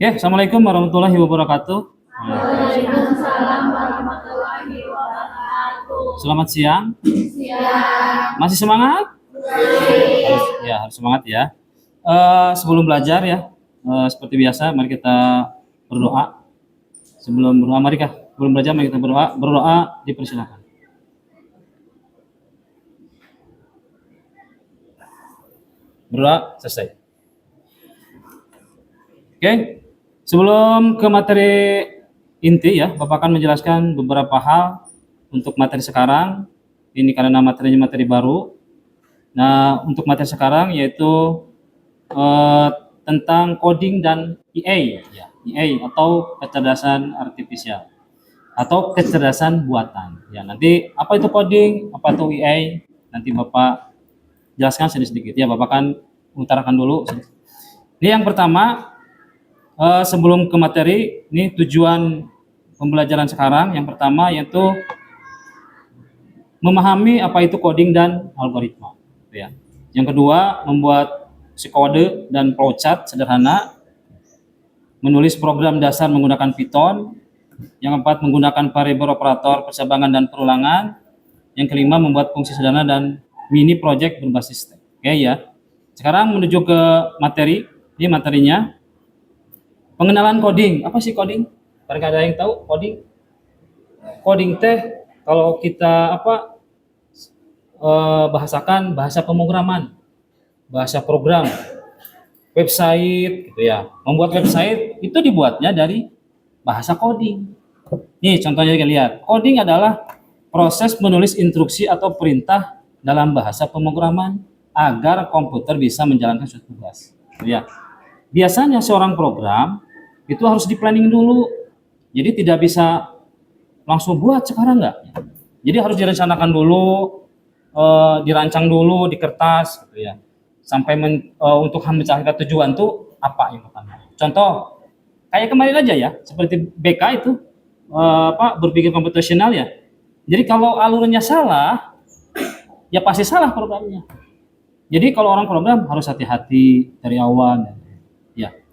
Oke, Assalamualaikum warahmatullahi wabarakatuh. Waalaikumsalam warahmatullahi wabarakatuh. Selamat siang. Siang. Masih semangat? Harus semangat ya. Sebelum belajar ya, seperti biasa, mari kita berdoa. Sebelum belajar, mari kita berdoa. Berdoa dipersilakan. Berdoa selesai. Oke. Sebelum ke materi inti ya, Bapak akan menjelaskan beberapa hal untuk materi sekarang. Ini karena materinya materi baru. Nah, untuk materi sekarang yaitu tentang coding dan EA, ya, EA atau kecerdasan artifisial atau kecerdasan buatan. Ya, nanti apa itu coding, apa itu EA, nanti Bapak jelaskan sedikit ya. Bapak akan utarakan dulu. Ini yang pertama. Sebelum ke materi, ini tujuan pembelajaran sekarang yang pertama yaitu memahami apa itu coding dan algoritma. Ya. Yang kedua, membuat psikode dan flowchart sederhana, menulis program dasar menggunakan Python. Yang keempat, menggunakan variabel operator persabangan dan perulangan. Yang kelima, membuat fungsi sederhana dan mini project berbasis step. Oke ya. Sekarang menuju ke materi. Ini materinya. Pengenalan coding. Apa sih coding? Barangkali ada yang tahu coding? Coding teh kalau kita bahasakan bahasa pemrograman, bahasa program, website gitu ya. Membuat website itu dibuatnya dari bahasa coding. Nih contohnya kita lihat. Coding adalah proses menulis instruksi atau perintah dalam bahasa pemrograman agar komputer bisa menjalankan suatu tugas. Ya. Biasanya seorang program itu harus di planning dulu. Jadi tidak bisa langsung buat sekarang enggak. Jadi harus direncanakan dulu, dirancang dulu di kertas gitu ya. Sampai untuk mencapai tujuan tuh apa yang pertama. Contoh kayak kemarin aja ya, seperti BK itu berpikir komputasional ya. Jadi kalau alurnya salah, ya pasti salah programnya. Jadi kalau orang program harus hati-hati dari awal.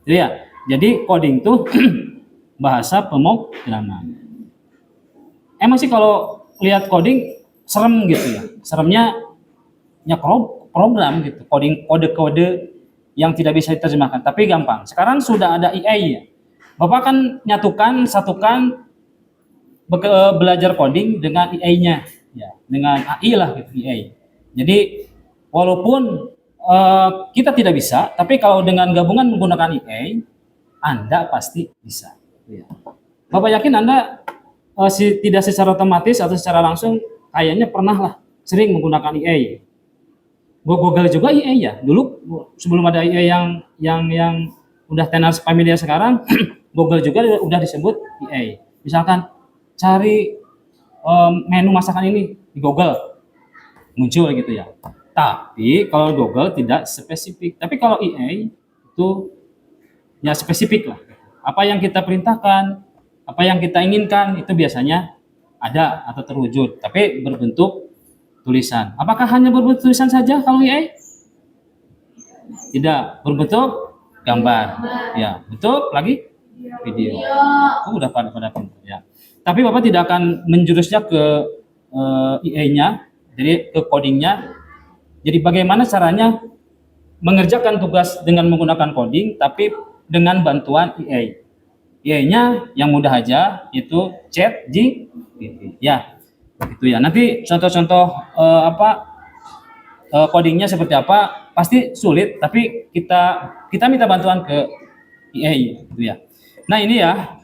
Ya, jadi coding itu bahasa pemrograman. Emang sih kalau lihat coding serem gitu ya. Seremnya program gitu, kode-kode yang tidak bisa diterjemahkan, tapi gampang. Sekarang sudah ada AI ya. Bapak kan satukan belajar coding dengan AI-nya ya, dengan AI lah gitu, AI. Jadi walaupun kita tidak bisa, tapi kalau dengan gabungan menggunakan AI, Anda pasti bisa. Ya. Bapak yakin Anda tidak secara otomatis atau secara langsung kayaknya pernah lah sering menggunakan AI. Google juga AI ya. Dulu sebelum ada AI yang udah tenar familiar sekarang, Google juga udah disebut AI. Misalkan cari menu masakan ini di Google, muncul gitu ya. Tapi kalau Google tidak spesifik. Tapi kalau AI itu ya spesifik lah. Apa yang kita perintahkan, apa yang kita inginkan itu biasanya ada atau terwujud, tapi berbentuk tulisan. Apakah hanya berbentuk tulisan saja kalau AI? Tidak, berbentuk gambar. Ya, bentuk lagi video. Oh, udah pada pintar ya. Tapi Bapak tidak akan menjurusnya ke AI-nya, jadi ke codingnya. Jadi bagaimana caranya mengerjakan tugas dengan menggunakan coding, tapi dengan bantuan AI. AI-nya yang mudah aja itu ChatGPT. Ya, itu ya. Nanti contoh-contoh codingnya seperti apa pasti sulit, tapi kita minta bantuan ke AI gitu ya. Nah ini ya,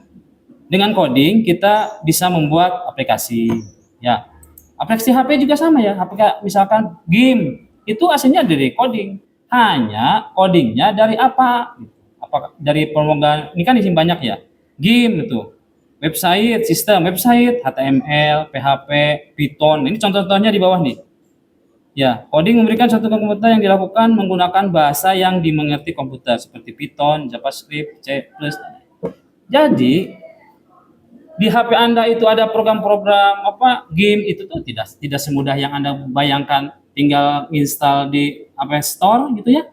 dengan coding kita bisa membuat aplikasi ya. Aplikasi HP juga sama ya. Apakah misalkan game itu aslinya dari coding, hanya codingnya dari apa? Apakah dari pemrograman? Ini kan isi banyak ya. Game itu, website, sistem website, HTML, PHP, Python. Ini contoh-contohnya di bawah nih. Ya, coding memberikan suatu komputer yang dilakukan menggunakan bahasa yang dimengerti komputer seperti Python, JavaScript, C++. Jadi di HP Anda itu ada program-program game itu tuh tidak semudah yang Anda bayangkan, tinggal install di App Store gitu ya.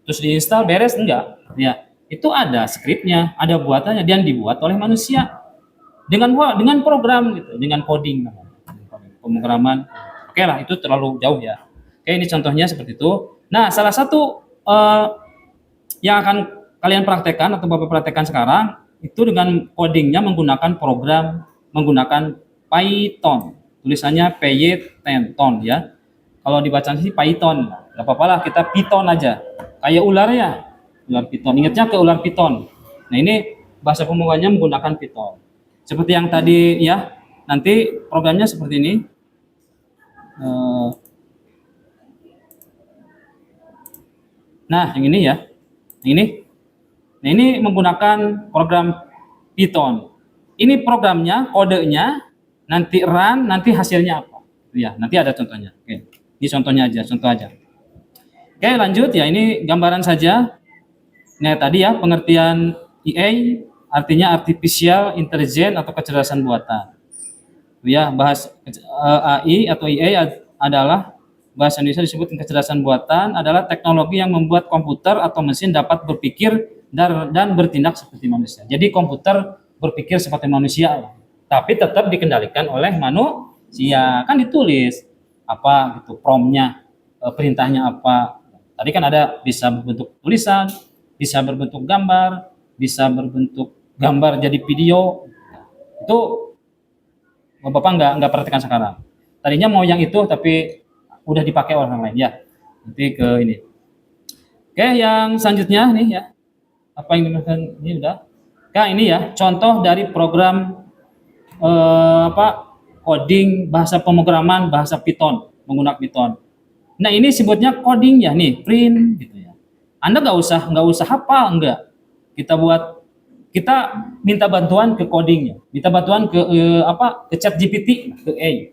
Terus diinstal beres enggak? Ya. itu ada skripnya, ada buatannya dan dibuat oleh manusia dengan program gitu, dengan coding pemrograman. Oke lah, itu terlalu jauh ya. Oke, ini contohnya seperti itu. Nah, salah satu yang akan kalian praktekkan atau Bapak praktekkan sekarang itu dengan codingnya menggunakan program menggunakan Python. Tulisannya Python ya. Kalau dibaca sih Python, nggak apa-apa lah, kita Python aja. Kayak ular ya, ular Python. Ingatnya ke ular Python. Nah, ini bahasa pemrogramannya menggunakan Python. Seperti yang tadi ya, nanti programnya seperti ini. Nah, yang ini ya. Yang ini. Nah, ini menggunakan program Python. Ini programnya, kodenya, nanti run, nanti hasilnya apa? Ya, nanti ada contohnya. Oke. Ini contohnya aja, contoh aja. Oke, lanjut ya. Ini gambaran saja. Nah, tadi ya pengertian EA artinya artificial intelligence atau kecerdasan buatan. Ya, bahas AI atau EA adalah bahasa Indonesia disebut kecerdasan buatan adalah teknologi yang membuat komputer atau mesin dapat berpikir dan bertindak seperti manusia. Jadi komputer berpikir seperti manusia, tapi tetap dikendalikan oleh manusia. Kan ditulis apa gitu promptnya, perintahnya apa. Tadi kan ada bisa berbentuk tulisan, bisa berbentuk gambar, bisa berbentuk gambar jadi video. Itu Bapak nggak perhatikan sekarang. Tadinya mau yang itu tapi udah dipakai orang lain ya. Nanti ke ini. Oke, yang selanjutnya nih ya. Apa yang dimaksud ini udah? Nah, ini ya contoh dari program coding bahasa pemrograman bahasa Python menggunakan Python. Nah, ini sebutnya coding ya nih, print gitu ya. Anda nggak usah hafal, enggak. Kita minta bantuan ke codingnya, minta bantuan ke ke ChatGPT, ke AI.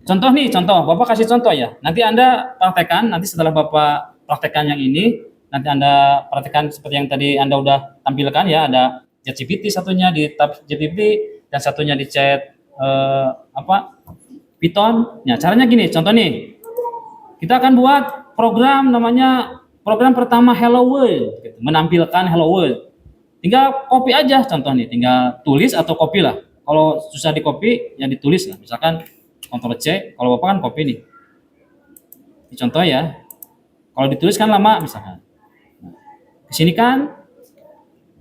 Contoh nih, Bapak kasih contoh ya. Nanti Anda praktekkan, nanti setelah Bapak praktekkan yang ini, nanti Anda praktekkan seperti yang tadi Anda udah tampilkan ya, ada ChatGPT satunya di tab GPT dan satunya di chat Python. Nah, caranya gini, contoh nih. Kita akan buat program namanya program pertama Hello World, gitu, menampilkan Hello World. Tinggal copy aja contoh nih, tinggal tulis atau copy lah. Kalau susah di copy, ya ditulis lah. Misalkan Ctrl C, kalau Bapak kan copy nih. Ini contoh ya. Kalau ditulis kan lama misalkan. Nah, ke sini kan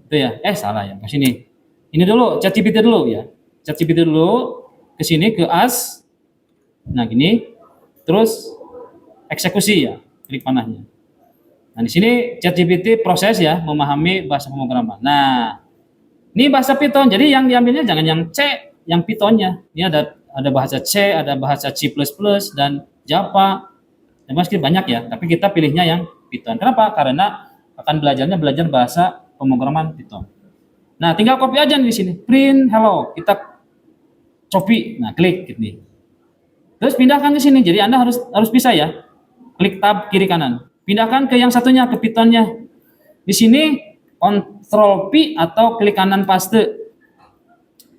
itu ya. Salah ya. Ke sini. Ini dulu ChatGPT dulu ya. ChatGPT dulu ke sini ke as. Nah, gini. Terus eksekusi ya, klik panahnya. Nah, di sini ChatGPT proses ya, memahami bahasa pemrograman. Nah, ini bahasa Python. Jadi yang diambilnya jangan yang C, yang Pythonnya. Ini ada bahasa C, ada bahasa C++ dan Java. Dan masih banyak ya, tapi kita pilihnya yang Python. Kenapa? Karena akan belajar bahasa pemrograman Python. Nah, tinggal copy aja nih di sini. Print hello. Kita copy. Nah, klik gitu. Terus pindahkan ke sini. Jadi Anda harus bisa ya. Klik tab kiri kanan. Pindahkan ke yang satunya, ke Pythonnya. Di sini Ctrl P atau klik kanan paste.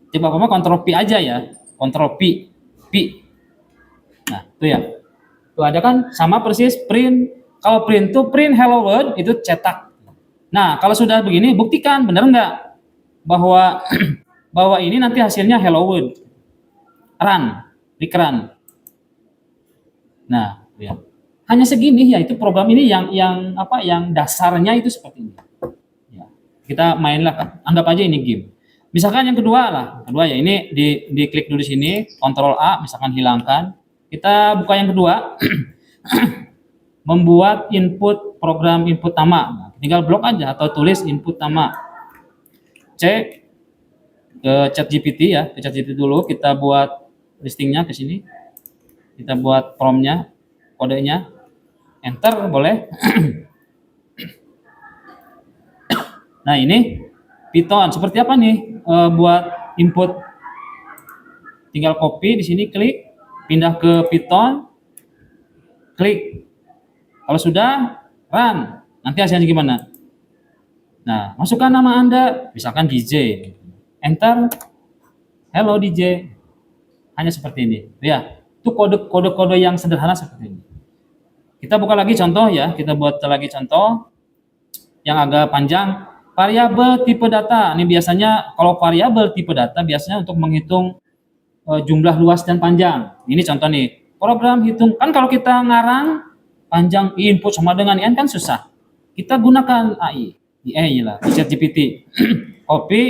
Coba Ctrl P aja ya. Ctrl P. Nah, itu ya. Tuh ada kan sama persis print. Kalau print tuh print hello world itu cetak. Nah, kalau sudah begini buktikan benar nggak bahwa bahwa ini nanti hasilnya hello world. Run, klik run. Nah, ya. Hanya segini ya, itu program ini yang dasarnya itu seperti ini. Ya. Kita mainlah, anggap aja ini game. Misalkan yang kedua ya ini diklik dulu di sini, Ctrl A, misalkan hilangkan. Kita buka yang kedua, membuat program input nama. Nah, tinggal blok aja atau tulis input nama. C ke ChatGPT ya, ke ChatGPT dulu kita buat listingnya ke sini. Kita buat promptnya, kodenya. Enter boleh. Nah, ini Python seperti apa nih buat input? Tinggal copy di sini, klik, pindah ke Python, klik. Kalau sudah run, nanti hasilnya gimana? Nah, masukkan nama Anda, misalkan DJ. Enter, hello DJ. Hanya seperti ini. Ya, itu kode-kode yang sederhana seperti ini. Kita buka lagi contoh ya, kita buat lagi contoh yang agak panjang. variabel tipe data. Ini biasanya kalau variabel tipe data biasanya untuk menghitung jumlah luas dan panjang. Ini contoh nih. Program hitung kan kalau kita ngarang panjang input sama dengan n kan susah. Kita gunakan AI lah, ChatGPT. Copy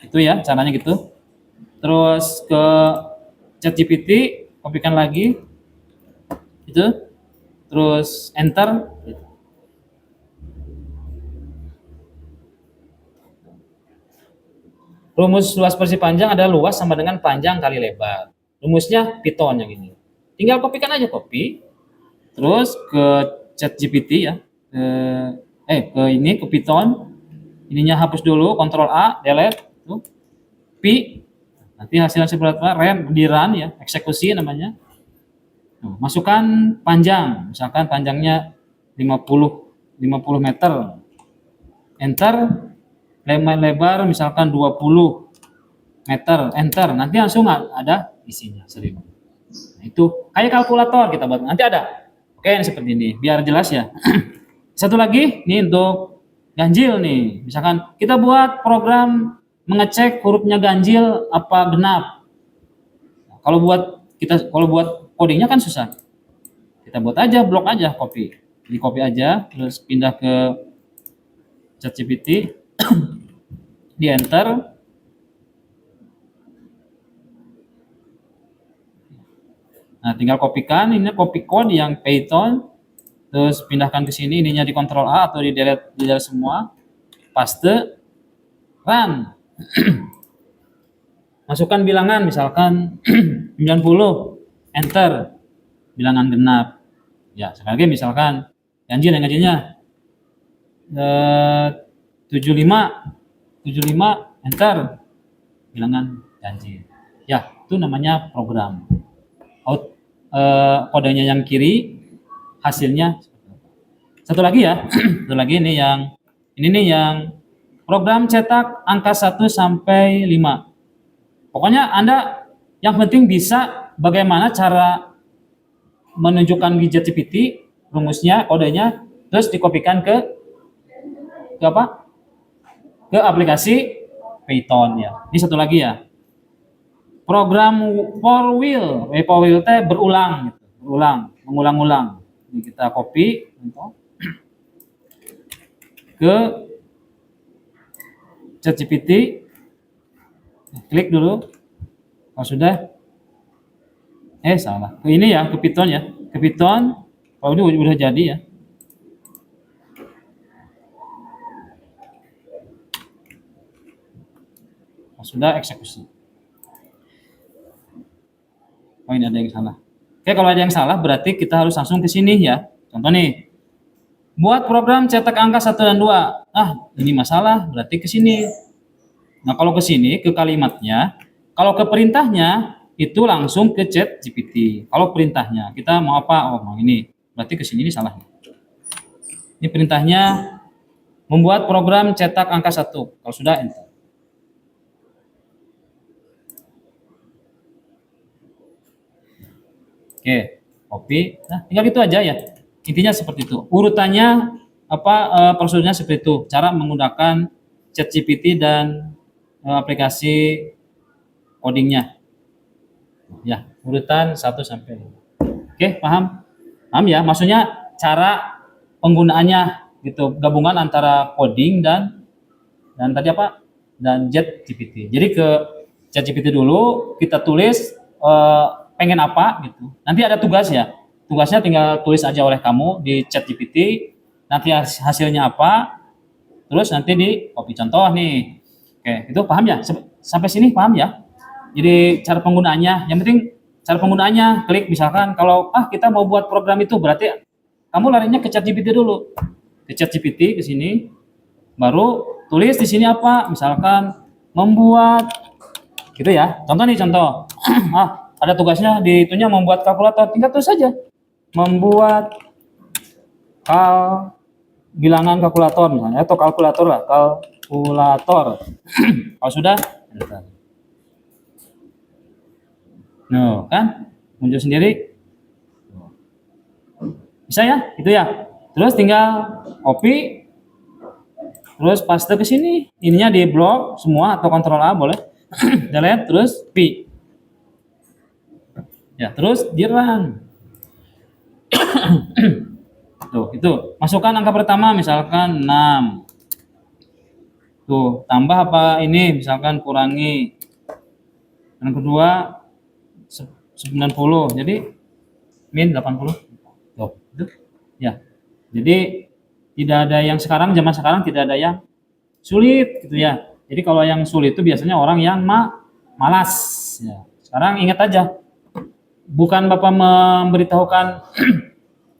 itu ya caranya gitu. Terus ke ChatGPT, kopikan lagi itu. Terus enter. Rumus luas versi panjang adalah luas sama dengan panjang kali lebar. Rumusnya Python yang ini. Tinggal kopikan aja terus ke ChatGPT ya. Ke ini ke Python. Ininya hapus dulu, Ctrl A, delete, tuh. Pi. Nanti hasilnya seperti apa? Di run ya, eksekusi namanya. Masukkan panjang, misalkan panjangnya 50 meter. Enter. Lebar misalkan 20 meter, enter, nanti langsung ada isinya 1000. Nah, itu kayak kalkulator kita buat, nanti ada. Oke, ini seperti ini, biar jelas ya. Satu lagi, nih untuk ganjil nih, misalkan kita buat program mengecek hurufnya ganjil apa genap. Kalau buat codingnya kan susah. Kita buat aja, blok aja, di copy aja, terus pindah ke ChatGPT. Di enter. Nah, tinggal kopikan, ini copy code yang Python, terus pindahkan ke sini, ininya di Ctrl A atau di delete semua, paste, run. Masukkan bilangan, misalkan 90, enter, bilangan genap. Ya, sekali lagi misalkan ganjilnya 75, enter, bilangan ganjil. Ya, itu namanya program. Kodenya yang kiri, hasilnya satu lagi ya. Satu lagi ini nih yang program cetak angka 1 sampai 5. Pokoknya Anda yang penting bisa bagaimana cara menunjukkan di ChatGPT rumusnya, kodenya, terus dikopikan ke apa? Ke aplikasi Python ya. Ini satu lagi ya. Program for wheel teh berulang gitu. Mengulang-ulang. Ini kita copy ke ChatGPT. Klik dulu. Kalau sudah salah. Ke ini ya, ke Python ya. Ke Python. Kalau ini udah jadi ya. Kalau sudah eksekusi. Oh, ini ada yang salah. Oke, kalau ada yang salah berarti kita harus langsung ke sini ya. Contoh nih. Buat program cetak angka 1 dan 2. Ini masalah, berarti ke sini. Nah, kalau ke sini ke kalimatnya, kalau ke perintahnya itu langsung ke ChatGPT. Kalau perintahnya kita mau apa? Mau ini. Berarti ke sini ini salah. Ini perintahnya membuat program cetak angka 1. Kalau sudah enter. Oke, copy. Nah, tinggal gitu aja ya. Intinya seperti itu. Urutannya prosedurnya seperti itu. Cara menggunakan ChatGPT dan aplikasi codingnya. Ya, urutan 1 sampai 5. Oke, paham? Paham ya? Maksudnya cara penggunaannya gitu, gabungan antara coding dan tadi apa? Dan ChatGPT. Jadi ke ChatGPT dulu kita tulis pengen apa gitu. Nanti ada tugas ya. Tugasnya tinggal tulis aja oleh kamu di ChatGPT. Nanti hasilnya apa? Terus nanti di copy contoh nih. Oke, itu paham ya? Sampai sini paham ya? Jadi cara penggunaannya, yang penting cara penggunaannya klik misalkan kalau kita mau buat program itu berarti kamu larinya ke ChatGPT dulu. Ke ChatGPT ke sini. Baru tulis di sini apa? Misalkan membuat gitu ya. Contoh nih contoh. Ada tugasnya di itunya membuat kalkulator, tinggal tulis saja. Membuat bilangan kalkulator misalnya atau kalkulator lah, kalkulator. Kalau sudah, kan muncul sendiri. Bisa ya, itu ya. Terus tinggal copy, terus paste ke sini. Ininya di blok semua atau Ctrl A boleh. Delete terus Pi. Ya, terus di run. Tuh, itu. Masukkan angka pertama misalkan 6. Tuh, tambah apa ini misalkan kurangi. Yang kedua 90. Jadi min 80. Tuh, itu. Ya. Jadi tidak ada yang sekarang, zaman sekarang tidak ada yang sulit gitu ya. Jadi kalau yang sulit itu biasanya orang yang malas ya. Sekarang ingat aja, bukan Bapak memberitahukan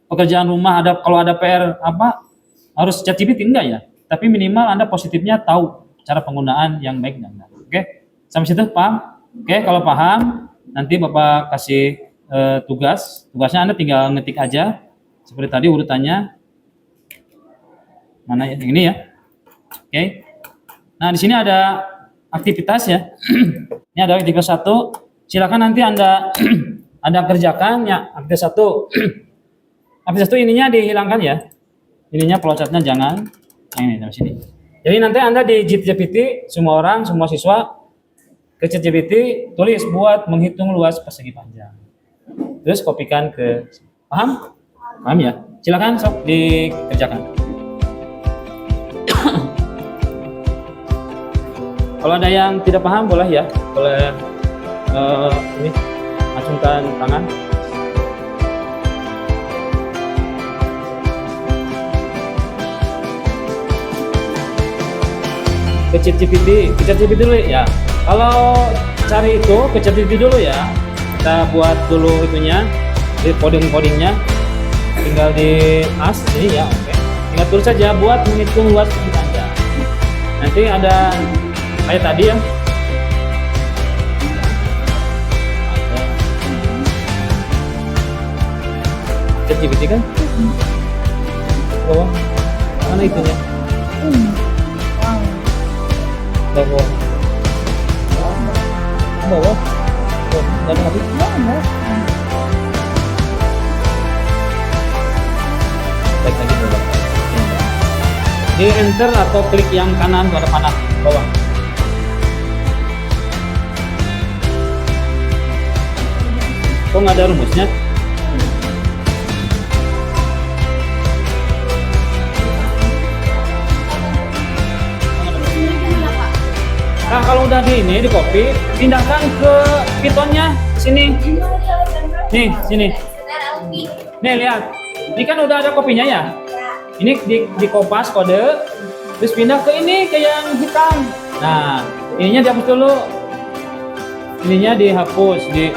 pekerjaan rumah kalau ada PR apa harus ChatGPT enggak ya. Tapi minimal Anda positifnya tahu cara penggunaan yang baik dan benar. Oke? Sampai situ paham? Oke, kalau paham nanti Bapak kasih tugas. Tugasnya Anda tinggal ngetik aja seperti tadi urutannya. Mana ya? Yang ini ya. Oke. Nah, di sini ada aktivitas ya. Ini ada aktivitas 1. Silakan nanti Anda kerjakan ya aktivitas 1. Aktivitas 1 ininya dihilangkan ya. Ininya flowchartnya jangan. Yang ini dari sini. Jadi nanti Anda di ChatGPT semua orang, semua siswa ke ChatGPT tulis buat menghitung luas persegi panjang. Terus kopikan ke paham? Paham ya? Silakan sok dikerjakan. Kalau ada yang tidak paham boleh ya, boleh ini acungkan tangan. Ke ChatGPT dulu ya. Kalau cari itu ke ChatGPT dulu ya. Kita buat dulu itunya, di codingnya, tinggal di as ini ya, oke. Tinggal tulis saja buat menghitung luas persegi panjang. Nanti ada kayak tadi ya. ChatGPT kan? Bawah. Mana itunya? Bawah. Bawah. Oh, enggak ada habis. Baik lagi dulu. Di enter atau klik yang kanan ke depan bawah. Kok nggak ada rumusnya? Nah, kalau udah di copy, pindahkan ke Python-nya sini. Nih, sini. Nih, lihat. Ini kan udah ada kopinya ya. Ini di kopas kode, terus pindah ke ini ke yang hitam. Nah, ininya dihapus dulu. Ininya dihapus di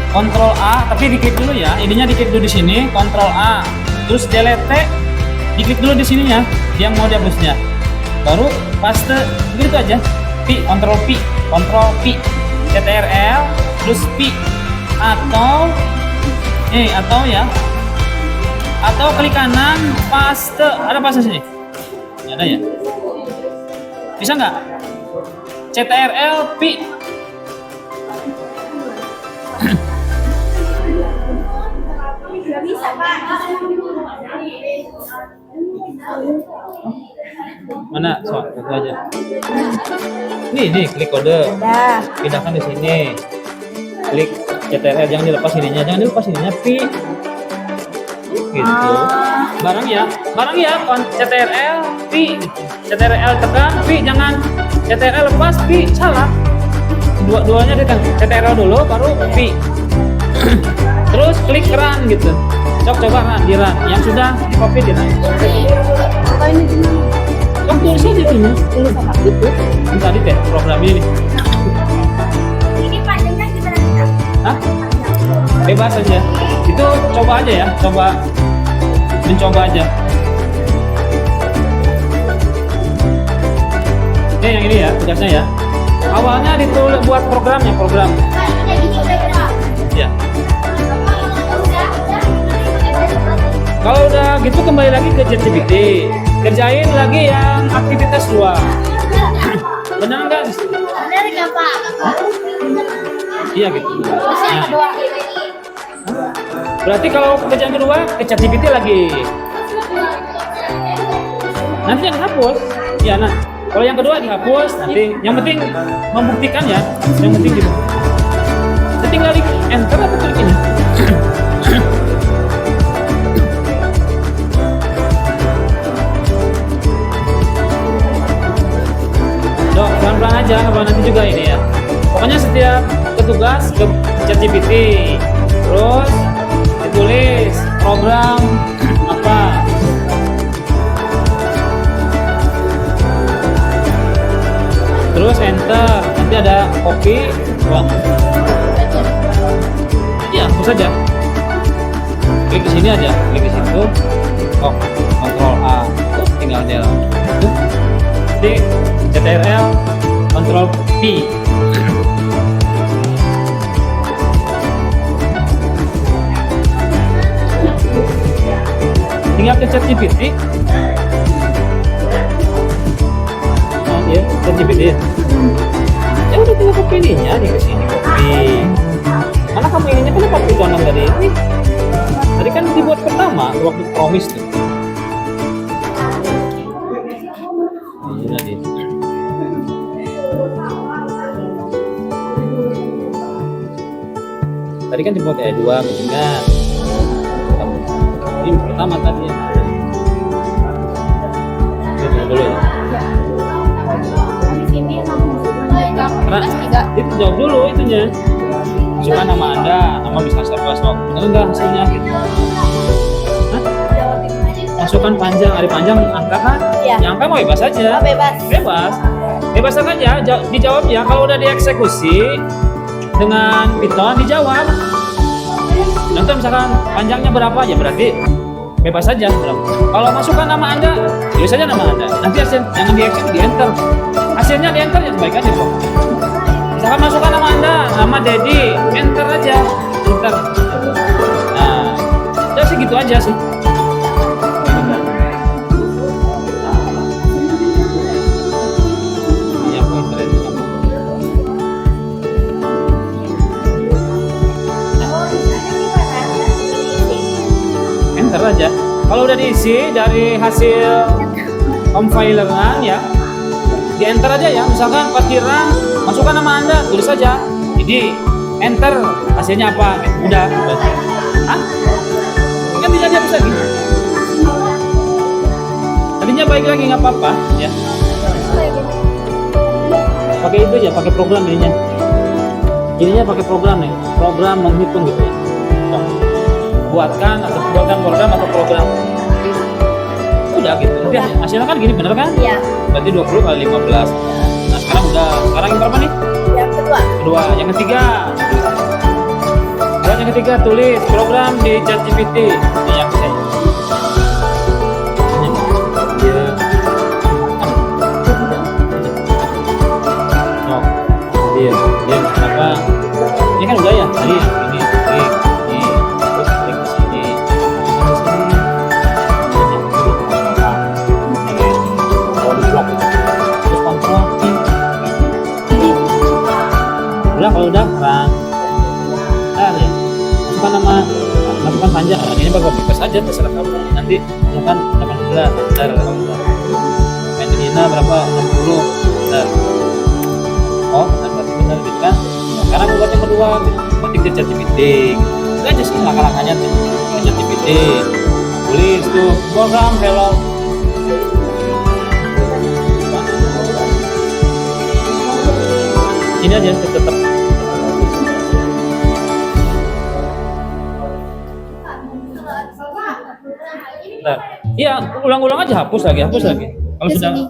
Ctrl A, tapi diklik dulu ya. Ininya diklik dulu di sini, Ctrl A. Terus delete, diklik dulu di sininya, yang mau dihapusnya. Baru paste, begitu aja. Ctrl P, CTRL, terus P. Atau ya. Atau klik kanan, paste. Ada paste sini? Nggak ada ya? Bisa nggak? CTRL P. Bisa, Pak. Mana? Soal itu aja. Nih, klik kode. Pindahkan di sini. Klik CTRL, jangan dilepas ininya, Pi. Gitu. Barang ya, CTRL, Pi. CTRL tekan, Pi, jangan CTRL lepas, Pi, salah. Dua-duanya ditekan. CTRL dulu, baru Pi. Terus klik run gitu. Coba run, di run. Yang sudah di copy di run. Apa ini? Kan tulis aja ini. Tulis apa gitu. Ini tadi deh program ini. Ini panjangnya gimana kita? Hah? Bebas aja. Itu coba aja ya, mencoba aja. Oke, yang ini ya tugasnya ya. Awalnya ditulis buat program. Ya. Kalau udah gitu kembali lagi ke ChatGPT. Kerjain lagi yang aktivitas 2. Benar nggak? Benar nggak, Pak? Iya gitu. Terus yang kedua. Berarti kalau pekerjaan kedua ke ChatGPT lagi. Nanti yang dihapus. Ya, nah. Kalau yang kedua dihapus, nanti yang penting membuktikan ya. Yang penting gitu. Tinggal di enter atau klik ini. Dok, pelan-pelan aja, nanti juga ini ya. Pokoknya setiap petugas ke ChatGPT, terus ditulis program apa, terus enter, nanti ada copy, buang. Ya, hapus saja. Klik di sini aja, klik di situ. Oh, Ctrl A, tuh tinggal del. Tuh, nanti Ctrl, Ctrl P. Tinggal ke ChatGPT. Oh iya, ChatGPT. Ya udah tinggal copy ininya nih ke sini, copy. Mana kamu inginnya kan copy doang tadi? Tadi kan dibuat pertama waktu promise tuh. Ini tadi. Tadi kan dibuat E2 ingat. Ini pertama tadi ya. Coba dulu ya. Di sini Karena itu jawab dulu itunya. Cuma nama Anda, nama bisnis serba sok. Benar enggak hasilnya gitu? Hah? Masukkan panjang, hari panjang angka kan? Iya. Yang angka mau bebas aja. Bebas. Bebas. Bebas aja dijawabnya. Kalau udah dieksekusi dengan Python dijawab. Contoh misalkan panjangnya berapa ya berarti bebas saja berapa. Kalau masukkan nama Anda, tulis saja nama Anda. Nanti hasil jangan di enter. Hasilnya di enter ya sebaik aja kok. Misalkan masukkan nama Anda, nama Dedi, enter aja, enter. Nah, ya sih gitu aja sih. Iya, aku enter aja. Enter aja. Kalau udah diisi dari hasil compileran ya, di enter aja ya. Misalkan parkiran, masukkan nama Anda, tulis saja. Jadi enter hasilnya apa? Udah. Hah? Kan bisa dihapus lagi. Tadinya baik lagi nggak apa-apa ya. Pakai itu ya, pakai program ininya. Ininya pakai program nih, program menghitung gitu ya. Buatkan program atau program. Udah gitu. Nanti hasilnya kan gini bener kan? Iya. Berarti 20 kali 15. Nah sekarang yang berapa nih? Yang kedua. Kedua. Yang ketiga. Buat yang ketiga tulis program di ChatGPT. Ini yang saya. Ini. Dia. Oh. Dia apa? Ini kan udah ya tadi ini. Terus klik ke sini. Terus kontrol udah kalau udah run ya masukkan nama masukkan panjang ini bagus bebas aja terserah kamu nanti misalkan 18 bentar Medina berapa 60 bentar oh berarti benar gitu kan sekarang buat yang kedua ketik ke ChatGPT itu aja sih langkah-langkahnya tuh ke ChatGPT tulis tuh program hello ini aja tetap nah, iya ulang-ulang aja hapus lagi kalau sudah sini.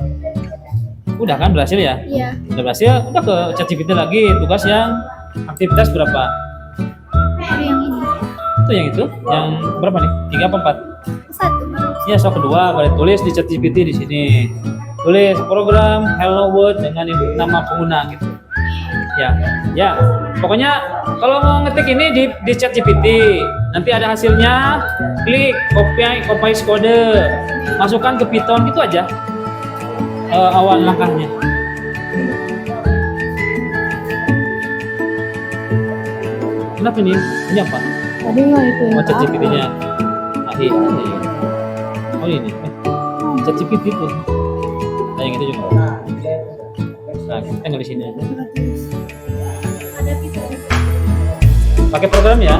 Udah kan berhasil ya Iya. udah berhasil udah ke ChatGPT lagi tugas yang aktivitas berapa Yang ini. itu yang berapa nih 3 apa 4 1. ya soal kedua boleh tulis di ChatGPT di sini tulis program Hello World dengan nama pengguna gitu ya pokoknya kalau mau ngetik ini di ChatGPT nanti ada hasilnya klik copy kode masukkan ke Python gitu aja awal langkahnya kenapa ini apa Tadi nggak itu Oh, yang ChatGPT-nya. AI. Oh ini. ChatGPT itu. Nah yang itu juga. Nah kita tinggal di sini aja. Pakai program ya.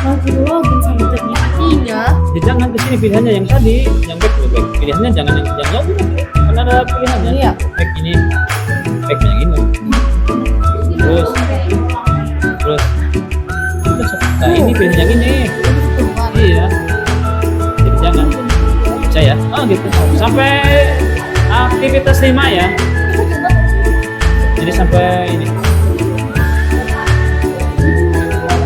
masih login sama ChatGPT-nya. Ya, jangan ke sini pilihannya yang tadi, yang back to back. Pilihannya jangan yang login. Kan ada pilihannya. Iya. Back ini, back yang ini. Terus. Nah ini pilihan yang ini. Iya. Jadi jangan. Bisa ya. Oh gitu. Sampai aktivitas 5 ya. Jadi sampai ini.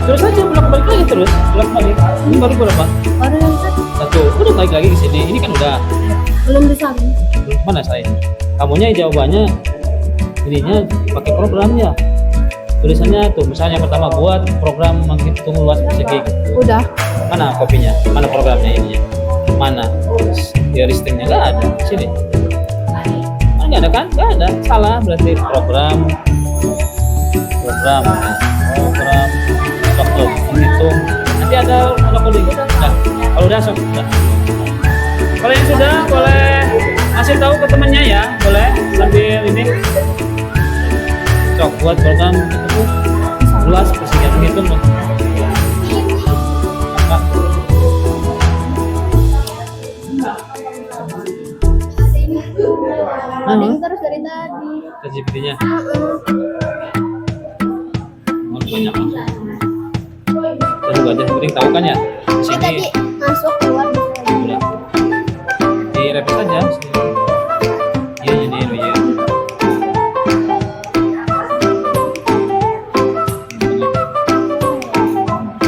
Terus aja bolak-balik lagi terus, bolak-balik. Ini baru berapa? Baru yang tadi 1. Udah balik lagi ke sini. Ini kan udah. belum disalin. Mana saya? Kamunya jawabannya ininya pakai programnya. Tulisannya tuh misalnya pertama buat program menghitung luas persegi. Udah. Mana kopinya? Mana programnya ininya? Mana? Ya listingnya nggak ada. Sini. Ah, nggak ada kan? Nggak ada. Salah berarti program waktu menghitung. Nanti ada kode. Nah, kalau udah sok. Udah. Kalau yang sudah boleh kasih tahu ke temannya ya, boleh sambil ini. Cok buat program itu luas persegi menghitung dong. Nah, Paling terus dari tadi. ChatGPT-nya banyak. Terus aja penting tahu kan ya. Di Saya tadi sini masuk keluar bisa lagi. udah. Di repeat aja. Iya ini ya.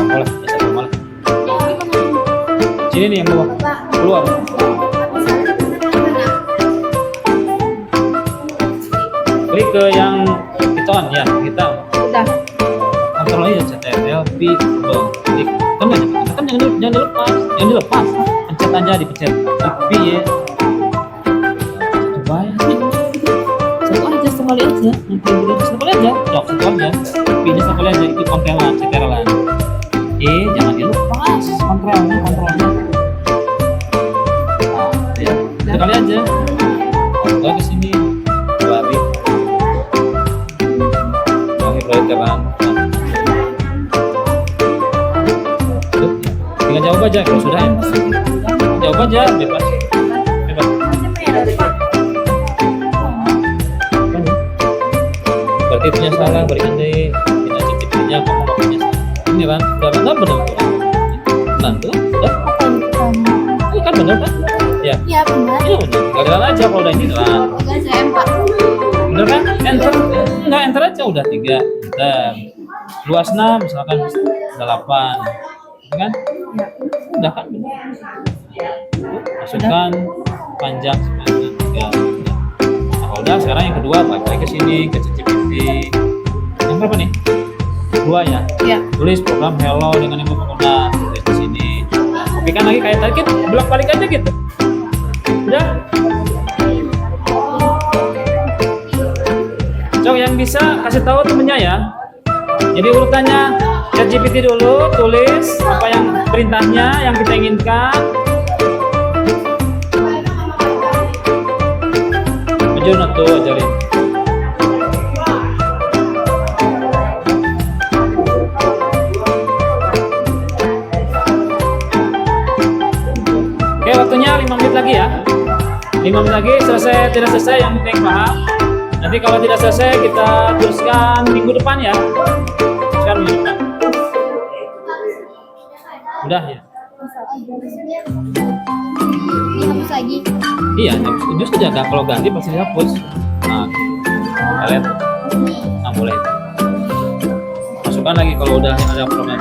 Boleh, bisa tuh malah. Sini nih yang bawah. Pak, Keluar. Klik ke yang hitam ya, hitam. udah. Kontrol aja CTRL klik. Kan jangan dilepas. Pencet aja dipencet. P ya. Coba ya. Sekali aja. Sekali aja. Cok, satu aja. P-nya sekali aja itu kontrolan, CTRL-an. Jangan dilepas kontrolnya. Nah, ya. Sekali aja. Kontrol ke sini. Lari proyek kan. Tinggal jawab aja kalau sudah ya. Jawab aja bebas. Berarti punya salah, berikan deh. Tidak ChatGPT-nya kamu nggak punya salah. Ini kan, udah benar tuh. Benar tuh, udah. Ini kan benar kan? Ya. Iya benar. Ini udah. Gagal aja kalau udah ini kan. Enggak saya Pak. Bener kan? Enter. Enggak, enter aja udah 3. Enter. Luas 6 misalkan 8. Gitu kan? Udah kan? Masukkan panjang 3. Nah, udah sekarang yang kedua balik lagi ke sini ke ChatGPT. Yang berapa nih? 2 ya? Iya. Tulis program hello dengan yang pengguna. Tulis di sini. Kopikan lagi kayak tadi kita bolak balik aja gitu. Udah. Cok yang bisa kasih tahu temennya ya. Jadi urutannya ChatGPT dulu, tulis apa yang perintahnya yang kita inginkan. Ajarin tuh, ajarin. Oke, waktunya 5 menit lagi ya. 5 menit lagi, selesai tidak selesai yang penting paham. Nanti kalau tidak selesai kita teruskan minggu depan ya. Sekarang minggu depan. Udah ya. Dihapus lagi. Iya, itu sudah ada. Kalau ganti pasti dihapus. Nah, kalian, nah boleh. Masukkan lagi kalau udah ada problem.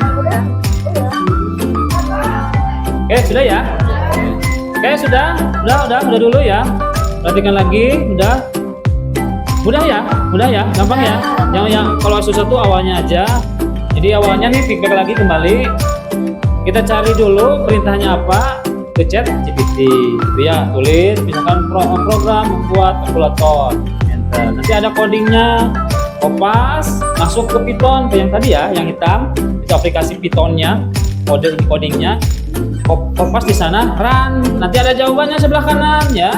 Oke, sudah ya. Oke, sudah dulu ya. Perhatikan lagi, mudah ya, gampang ya. Yang kalau susah tuh awalnya aja. Jadi awalnya nih feedback lagi kembali. Kita cari dulu perintahnya apa ke ChatGPT. Ya, tulis misalkan program membuat kalkulator. Enter. Nah, nanti ada codingnya, Kopas, masuk ke Python, ke yang tadi ya, yang hitam, itu aplikasi Pythonnya, kode ini codingnya. Kopas di sana, run. Nanti ada jawabannya sebelah kanan ya.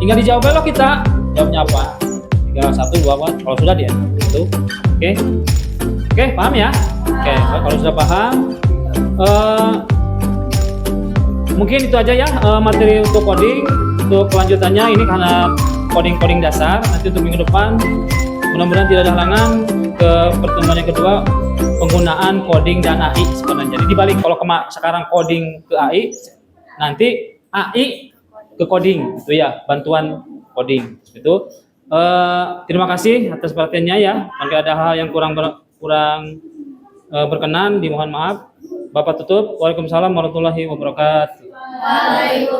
Tinggal dijawab lo kita. Jawabnya apa? Tinggal 1, 2, kalau sudah dia. Itu. Oke. Oke, paham ya? Oke, kalau sudah paham, mungkin itu aja ya materi untuk coding. Untuk kelanjutannya ini karena coding dasar. Nanti untuk minggu depan mudah-mudahan tidak ada halangan ke pertemuan yang kedua penggunaan coding dan AI sebenarnya. Jadi dibalik, kalau sekarang coding ke AI, nanti AI ke coding, itu ya, bantuan coding. Itu. Terima kasih atas perhatiannya ya. Jika ada hal yang kurang berkenan, dimohon maaf. Bapak tutup. Waalaikumsalam warahmatullahi wabarakatuh.